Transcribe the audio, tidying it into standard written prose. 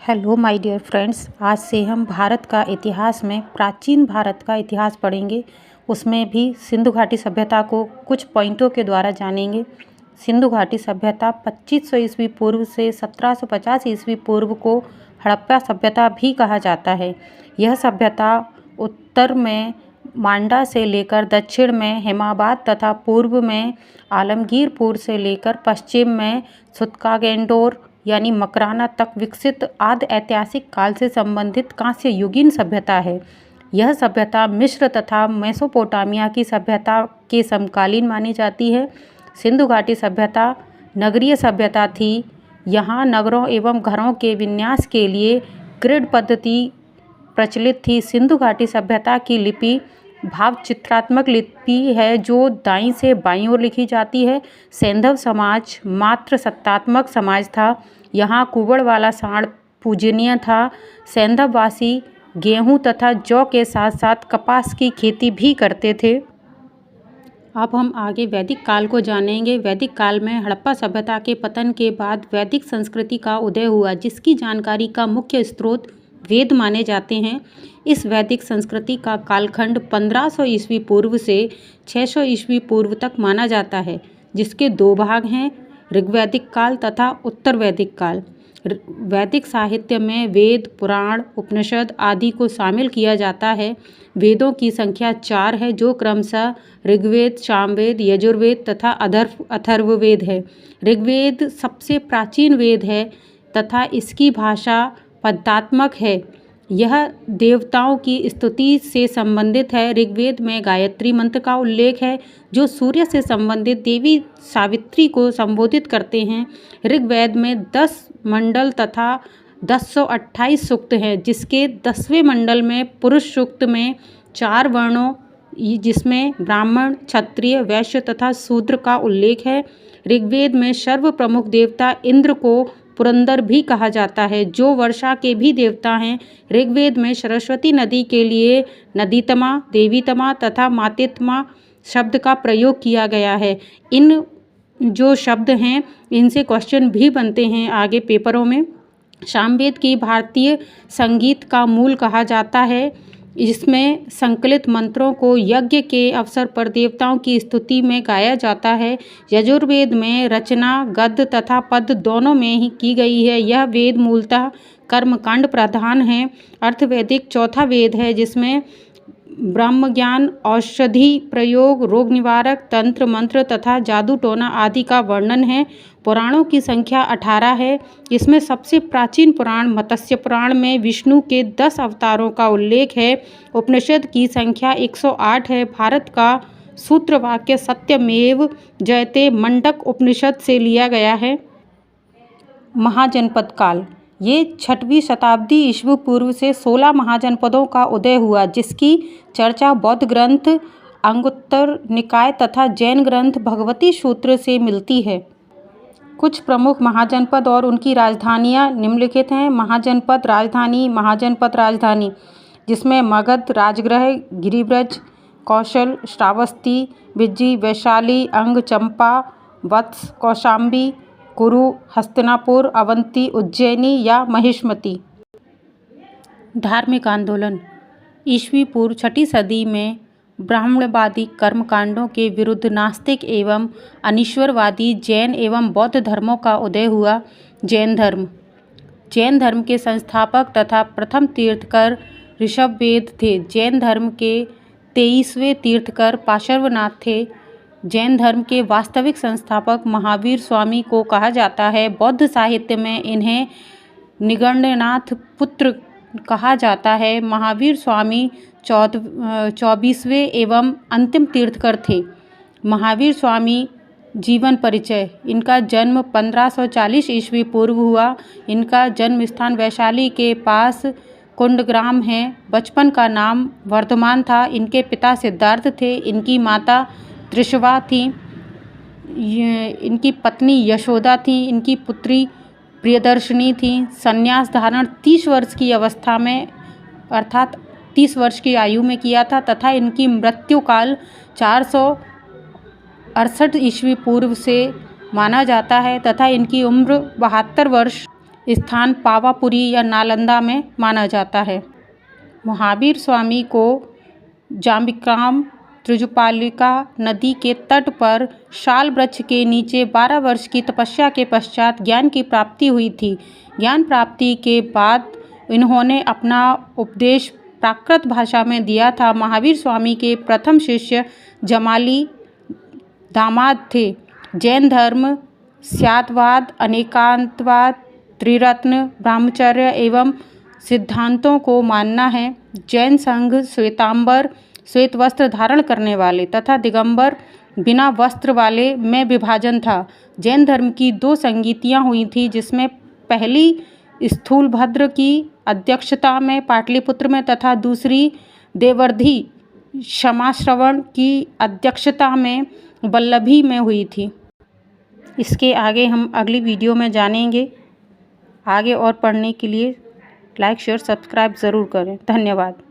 Hello my dear friends, आज से हम भारत का इतिहास में प्राचीन भारत का इतिहास पढ़ेंगे। उसमें भी सिंधु घाटी सभ्यता को कुछ पॉइंटों के द्वारा जानेंगे। सिंधु घाटी सभ्यता 2500 ईस्वी पूर्व से 1750 ईस्वी पूर्व को हड़प्पा सभ्यता भी कहा जाता है। यह सभ्यता उत्तर में मांडा से लेकर दक्षिण में हेमाबाद तथा पूर्व में आलमगीरपुर से लेकर पश्चिम में सुत्कागेंडोर यानी मकराना तक विकसित आदि ऐतिहासिक काल से संबंधित कांस्य युगीन सभ्यता है। यह सभ्यता मिस्र तथा मेसोपोटामिया की सभ्यता के समकालीन मानी जाती है। सिंधु घाटी सभ्यता नगरीय सभ्यता थी। यहाँ नगरों एवं घरों के विन्यास के लिए ग्रिड पद्धति प्रचलित थी। सिंधु घाटी सभ्यता की लिपि भाव चित्रात्मक लिपि है जो दाईं से बाईं ओर लिखी जाती है। सैंधव समाज मात्र सत्तात्मक समाज था। यहाँ कुबड़ वाला सांड पूजनीय था। सैंधववासी गेहूं तथा जौ के साथ साथ कपास की खेती भी करते थे। अब हम आगे वैदिक काल को जानेंगे। वैदिक काल में हड़प्पा सभ्यता के पतन के बाद वैदिक संस्कृति का उदय हुआ, जिसकी जानकारी का मुख्य स्रोत वेद माने जाते हैं। इस वैदिक संस्कृति का कालखंड 1500 ईस्वी पूर्व से 600 ईस्वी पूर्व तक माना जाता है, जिसके दो भाग हैं, ऋग्वैदिक काल तथा उत्तर वैदिक काल। वैदिक साहित्य में वेद, पुराण, उपनिषद आदि को शामिल किया जाता है। वेदों की संख्या 4 है, जो क्रमशः ऋग्वेद, सामवेद, यजुर्वेद तथा अथर्ववेद है। ऋग्वेद सबसे प्राचीन वेद है तथा इसकी भाषा पदात्मक है। यह देवताओं की स्तुति से संबंधित है। ऋग्वेद में गायत्री मंत्र का उल्लेख है, जो सूर्य से संबंधित देवी सावित्री को संबोधित करते हैं। ऋग्वेद में 10 मंडल तथा 1028 सूक्त हैं, जिसके 10वें मंडल में पुरुष सूक्त में 4 वर्णों जिसमें ब्राह्मण, क्षत्रिय, वैश्य तथा शूद्र का उल्लेख है। ऋग्वेद में सर्व प्रमुख देवता इंद्र को पुरंदर भी कहा जाता है, जो वर्षा के भी देवता हैं। ऋग्वेद में सरस्वती नदी के लिए नदीतमा, देवीतमा तथा मातेतमा शब्द का प्रयोग किया गया है। इन जो शब्द हैं, इनसे क्वेश्चन भी बनते हैं आगे पेपरों में। सामवेद की भारतीय संगीत का मूल कहा जाता है, जिसमें संकलित मंत्रों को यज्ञ के अवसर पर देवताओं की स्तुति में गाया जाता है। यजुर्वेद में रचना गद्य तथा पद दोनों में ही की गई है। यह वेद मूलतः कर्मकांड प्रधान है। अर्थवैदिक चौथा वेद है, जिसमें ब्रह्म ज्ञान, औषधि प्रयोग, रोग निवारक, तंत्र मंत्र तथा जादू टोना आदि का वर्णन है। पुराणों की संख्या 18 है। इसमें सबसे प्राचीन पुराण मत्स्य पुराण में विष्णु के 10 अवतारों का उल्लेख है। उपनिषद की संख्या 108 है। भारत का सूत्र वाक्य सत्यमेव जयते मंडक उपनिषद से लिया गया है। महाजनपद काल, ये 6वीं शताब्दी ईस्वी पूर्व से 16 महाजनपदों का उदय हुआ, जिसकी चर्चा बौद्ध ग्रंथ अंगुत्तर निकाय तथा जैन ग्रंथ भगवती सूत्र से मिलती है। कुछ प्रमुख महाजनपद और उनकी राजधानियां निम्नलिखित हैं। महाजनपद राजधानी, जिसमें मगध, राजगृह, गिरिब्रज, कौशल, श्रावस्ती, विज्जी, वैशाली, अंग, चंपा, वत्स, कौशाम्बी, कुरु, हस्तिनापुर, अवंती, उज्जैनी या महिष्मती। धार्मिक आंदोलन, ईस्वी पूर्व 6ठी सदी में ब्राह्मणवादी कर्मकांडों के विरुद्ध नास्तिक एवं अनीश्वरवादी जैन एवं बौद्ध धर्मों का उदय हुआ। जैन धर्म के संस्थापक तथा प्रथम तीर्थकर ऋषभवेद थे। जैन धर्म के 23वें तीर्थकर पार्श्वनाथ थे। जैन धर्म के वास्तविक संस्थापक महावीर स्वामी को कहा जाता है। बौद्ध साहित्य में इन्हें निगंडनाथ पुत्र कहा जाता है। महावीर स्वामी 24वें एवं अंतिम तीर्थकर थे। महावीर स्वामी जीवन परिचय, इनका जन्म 1540 ईस्वी पूर्व हुआ। इनका जन्म स्थान वैशाली के पास कुंडग्राम है। बचपन का नाम वर्धमान था। इनके पिता सिद्धार्थ थे। इनकी माता त्रिशवा थी। इनकी पत्नी यशोदा थी। इनकी पुत्री प्रियदर्शनी थी। संन्यास धारण 30 वर्ष की अवस्था में अर्थात 30 वर्ष की आयु में किया था तथा इनकी मृत्यु काल 468 ईस्वी पूर्व से माना जाता है तथा इनकी उम्र 72 वर्ष स्थान पावापुरी या नालंदा में माना जाता है। महावीर स्वामी को जाम्बिकाम त्रिजुपालिका नदी के तट पर शाल वृक्ष के नीचे 12 वर्ष की तपस्या के पश्चात ज्ञान की प्राप्ति हुई थी। ज्ञान प्राप्ति के बाद इन्होंने अपना उपदेश प्राकृत भाषा में दिया था। महावीर स्वामी के प्रथम शिष्य जमाली दामाद थे। जैन धर्म स्यादवाद, अनेकांतवाद, त्रिरत्न, ब्रह्मचर्य एवं सिद्धांतों को मानना है। जैन संघ श्वेतांबर श्वेत वस्त्र धारण करने वाले तथा दिगंबर बिना वस्त्र वाले में विभाजन था। जैन धर्म की 2 संगीतियाँ हुई थी, जिसमें पहली स्थूलभद्र की अध्यक्षता में पाटलिपुत्र में तथा दूसरी देवर्धि क्षमाश्रवण की अध्यक्षता में वल्लभी में हुई थी। इसके आगे हम अगली वीडियो में जानेंगे। आगे और पढ़ने के लिए लाइक शेयर सब्सक्राइब ज़रूर करें। धन्यवाद।